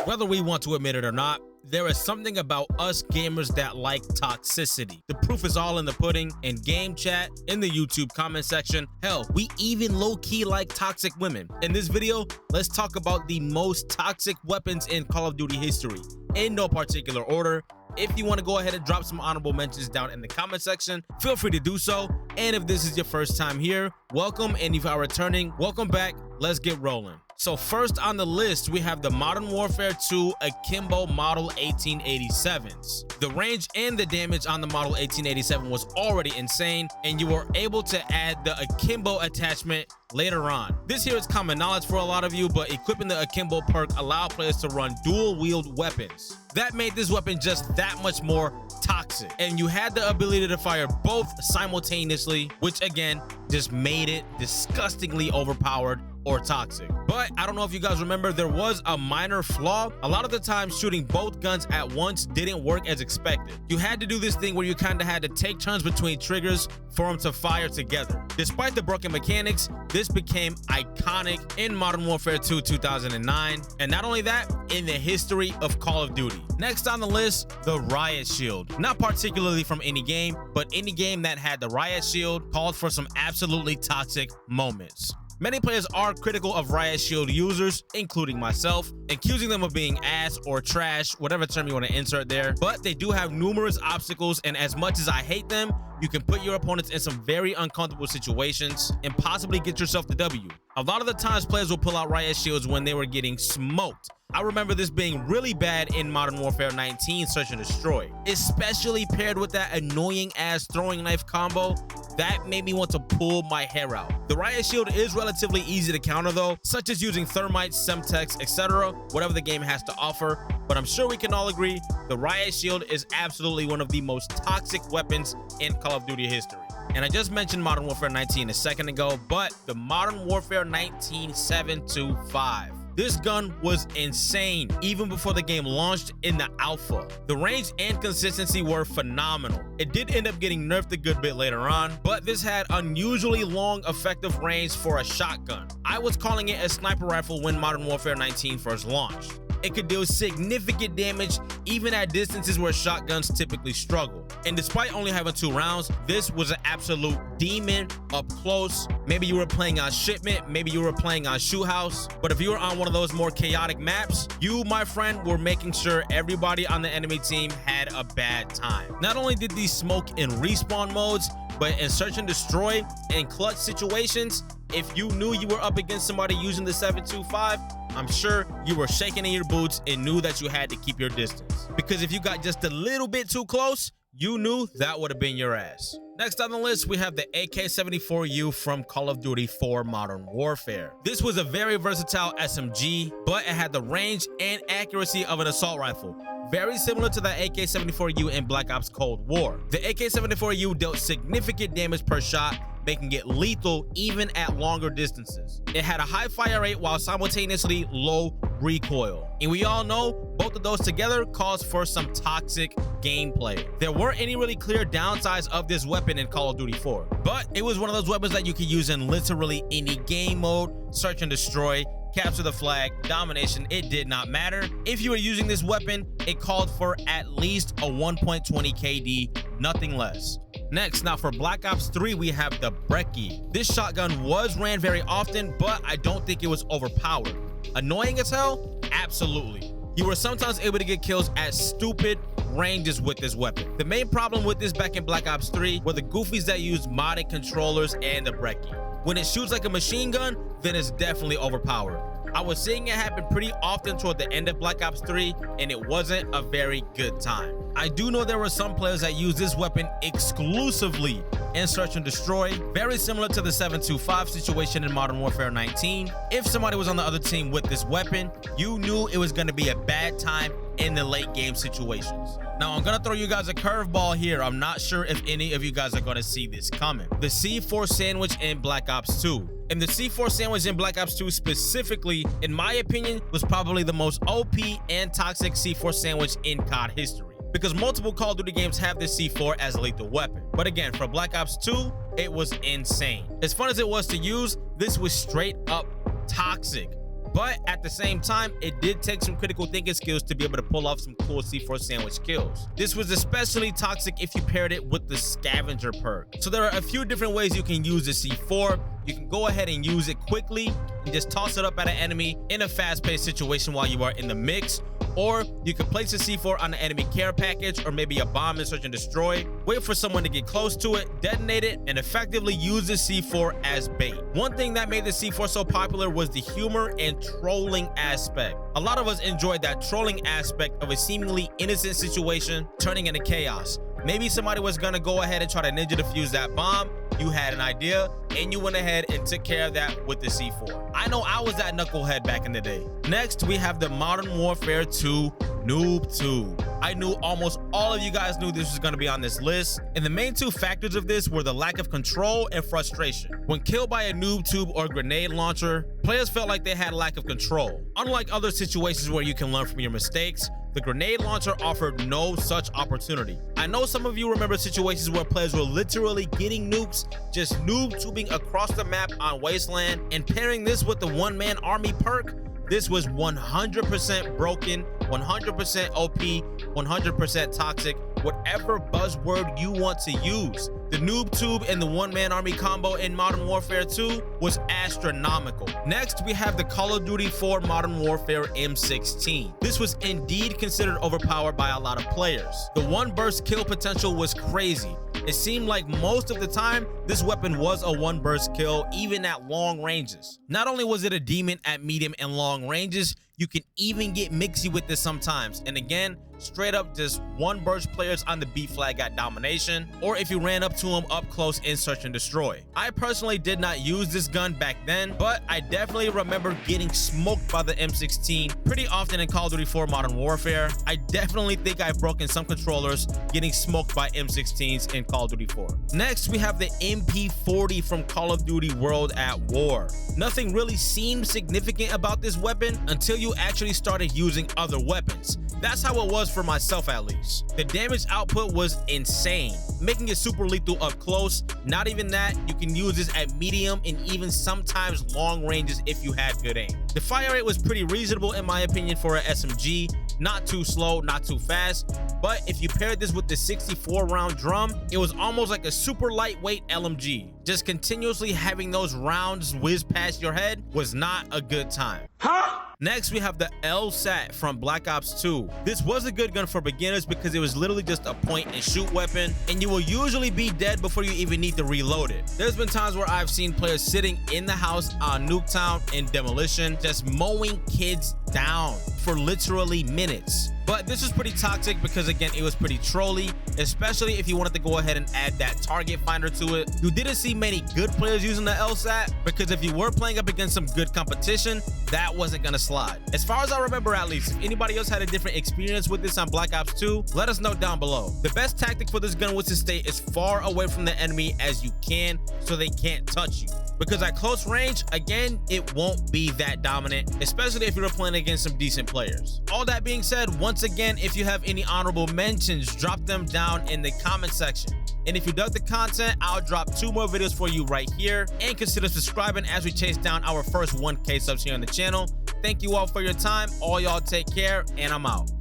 Whether we want to admit it or not, there is something about us gamers that like toxicity. The proof is all in the pudding, in game chat, in the YouTube comment section. Hell, we even low-key like toxic women. In this video, let's talk about the most toxic weapons in Call of Duty history, in no particular order. If you want to go ahead and drop some honorable mentions down in the comment section, feel free to do so. And if this is your first time here, welcome. And if you are returning, welcome back. Let's get rolling. So first on the list, we have the Modern Warfare 2 Akimbo Model 1887s. The range and the damage on the Model 1887 was already insane, and you were able to add the Akimbo attachment later on. This here is common knowledge for a lot of you, but equipping the Akimbo perk allowed players to run dual wield weapons. That made this weapon just that much more toxic, and you had the ability to fire both simultaneously, which again just made it disgustingly overpowered or toxic. But I don't know if you guys remember, there was a minor flaw. A lot of the time shooting both guns at once didn't work as expected. You had to do this thing where you kind of had to take turns between triggers for them to fire together. Despite the broken mechanics, this became iconic in Modern Warfare 2 2009, and not only that, in the history of Call of Duty. Next on the list, the Riot Shield. Not particularly from any game, but any game that had the Riot Shield called for some absolutely toxic moments. Many players are critical of Riot Shield users, including myself, accusing them of being ass or trash, whatever term you want to insert there. But they do have numerous obstacles, and as much as I hate them, you can put your opponents in some very uncomfortable situations and possibly get yourself the W. A lot of the times players will pull out Riot Shields when they were getting smoked. I remember this being really bad in Modern Warfare 19 Search and Destroy, especially paired with that annoying ass throwing knife combo. That made me want to pull my hair out. The Riot Shield is relatively easy to counter though, such as using thermites, semtex, etc., whatever the game has to offer. But I'm sure we can all agree the Riot Shield is absolutely one of the most toxic weapons in Call of Duty history. And I just mentioned Modern Warfare 19 a second ago, but the Modern Warfare 19 725. This gun was insane even before the game launched in the alpha. The range and consistency were phenomenal. It did end up getting nerfed a good bit later on, but this had unusually long effective range for a shotgun. I was calling it a sniper rifle when Modern Warfare 19 first launched. It could deal significant damage even at distances where shotguns typically struggle. And despite only having 2 rounds, this was an absolute demon up close. Maybe you were playing on Shipment, maybe you were playing on Shoot House, but if you were on one of those more chaotic maps, you, my friend, were making sure everybody on the enemy team had a bad time. Not only did these smoke in respawn modes, but in Search and Destroy and clutch situations, if you knew you were up against somebody using the 725, I'm sure you were shaking in your boots and knew that you had to keep your distance. Because if you got just a little bit too close, you knew that would have been your ass. Next on the list, we have the AK-74U from Call of Duty 4 Modern Warfare. This was a very versatile SMG, but it had the range and accuracy of an assault rifle, very similar to the AK-74U in Black Ops Cold War. The AK-74U dealt significant damage per shot, making it lethal even at longer distances. It had a high fire rate while simultaneously low recoil. And we all know both of those together caused for some toxic gameplay. There weren't any really clear downsides of this weapon in Call of Duty 4, but it was one of those weapons that you could use in literally any game mode. Search and Destroy, capture the flag, domination, it did not matter. If you were using this weapon, it called for at least a 1.20 KD, nothing less. Next, now for Black Ops 3, we have the Brek. This shotgun was ran very often, but I don't think it was overpowered. Annoying as hell? Absolutely. You were sometimes able to get kills at stupid ranges with this weapon. The main problem with this back in Black Ops 3 were the goofies that used modded controllers and the Brek. When it shoots like a machine gun, then it's definitely overpowered. I was seeing it happen pretty often toward the end of Black Ops 3, and it wasn't a very good time. I do know there were some players that used this weapon exclusively in Search and Destroy, very similar to the 725 situation in Modern Warfare 19. If somebody was on the other team with this weapon, you knew it was going to be a bad time in the late game situations. Now, I'm gonna throw you guys a curveball here. I'm not sure if any of you guys are gonna see this coming. The C4 sandwich in Black Ops 2. And the C4 sandwich in Black Ops 2 specifically, in my opinion, was probably the most OP and toxic C4 sandwich in COD history, because multiple Call of Duty games have this C4 as a lethal weapon. But again, for Black Ops 2, it was insane. As fun as it was to use, this was straight up toxic. But at the same time, it did take some critical thinking skills to be able to pull off some cool C4 sandwich kills. This was especially toxic if you paired it with the scavenger perk. So there are a few different ways you can use the C4. You can go ahead and use it quickly and just toss it up at an enemy in a fast-paced situation while you are in the mix. Or you can place a C4 on the enemy care package or maybe a bomb in search and destroy, wait for someone to get close to it, detonate it, and effectively use the C4 as bait. One thing that made the C4 so popular was the humor and trolling aspect. A lot of us enjoyed that trolling aspect of a seemingly innocent situation turning into chaos. Maybe somebody was gonna go ahead and try to ninja defuse that bomb. You had an idea and you went ahead and took care of that with the C4. I know I was that knucklehead back in the day. Next, we have the Modern Warfare 2 Noob Tube. I knew almost all of you guys knew this was going to be on this list, and the main two factors of this were the lack of control and frustration. When killed by a noob tube or grenade launcher, players felt like they had lack of control. Unlike other situations where you can learn from your mistakes, the grenade launcher offered no such opportunity. I know some of you remember situations where players were literally getting nukes, just noob tubing across the map on Wasteland, and pairing this with the one-man army perk, this was 100% broken, 100% OP, 100% toxic, whatever buzzword you want to use. The noob tube and the one-man army combo in Modern Warfare 2 was astronomical. Next, we have the Call of Duty 4 Modern Warfare M16. This was indeed considered overpowered by a lot of players. The one burst kill potential was crazy. It seemed like most of the time, this weapon was a one burst kill, even at long ranges. Not only was it a demon at medium and long ranges, you can even get mixy with this sometimes. And again, straight up just one burst players on the B flag got domination, or if you ran up to them up close in search and destroy. I personally did not use this gun back then, but I definitely remember getting smoked by the M16 pretty often in Call of Duty 4 Modern Warfare. I definitely think I've broken some controllers getting smoked by M16s in Call of Duty 4. Next, we have the MP40 from Call of Duty World at War. Nothing really seemed significant about this weapon until you actually started using other weapons. That's how it was for myself, at least. The damage output was insane, making it super lethal up close. Not even that, you can use this at medium and even sometimes long ranges if you had good aim. The fire rate was pretty reasonable in my opinion for an SMG, not too slow, not too fast, but if you paired this with the 64 round drum, it was almost like a super lightweight LMG. Just continuously having those rounds whiz past your head was not a good time. Next, we have the LSAT from Black Ops 2. This was a good gun for beginners because it was literally just a point and shoot weapon, and you will usually be dead before you even need to reload it. There's been times where I've seen players sitting in the house on Nuketown in demolition, just mowing kids down for literally minutes. But this was pretty toxic because again, it was pretty trolly, especially if you wanted to go ahead and add that target finder to it. You didn't see many good players using the LSAT because if you were playing up against some good competition, that wasn't gonna slide. As far as I remember, at least, if anybody else had a different experience with this on Black Ops 2, let us know down below. The best tactic for this gun was to stay as far away from the enemy as you can so they can't touch you. Because at close range, again, it won't be that dominant, especially if you're playing against some decent players. All that being said, once again, if you have any honorable mentions, drop them down in the comment section. And if you dug the content, I'll drop 2 more videos for you right here. And consider subscribing as we chase down our first 1K subs here on the channel. Thank you all for your time. All y'all take care, and I'm out.